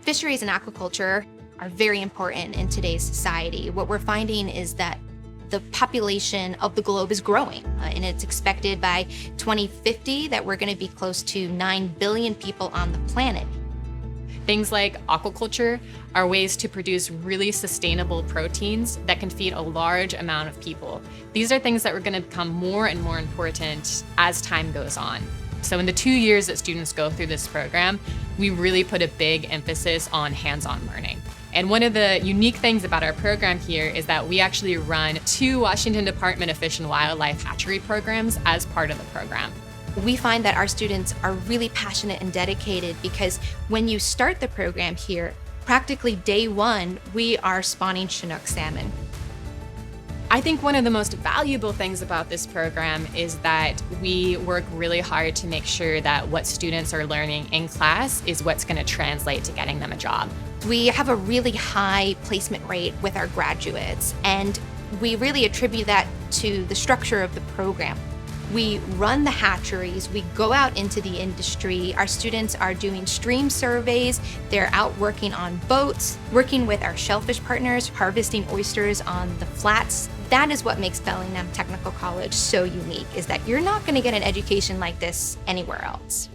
Fisheries and aquaculture are very important in today's society. What we're finding is that the population of the globe is growing, and it's expected by 2050 that we're going to be close to 9 billion people on the planet. Things like aquaculture are ways to produce really sustainable proteins that can feed a large amount of people. These are things that are going to become more and more important as time goes on. So in the 2 years that students go through this program, we really put a big emphasis on hands-on learning. And one of the unique things about our program here is that we actually run 2 Washington Department of Fish and Wildlife Hatchery Programs as part of the program. We find that our students are really passionate and dedicated because when you start the program here, practically day one, we are spawning Chinook salmon. I think one of the most valuable things about this program is that we work really hard to make sure that what students are learning in class is what's going to translate to getting them a job. We have a really high placement rate with our graduates, and we really attribute that to the structure of the program. We run the hatcheries, we go out into the industry, our students are doing stream surveys, they're out working on boats, working with our shellfish partners, harvesting oysters on the flats. That is what makes Bellingham Technical College so unique, is that you're not going to get an education like this anywhere else.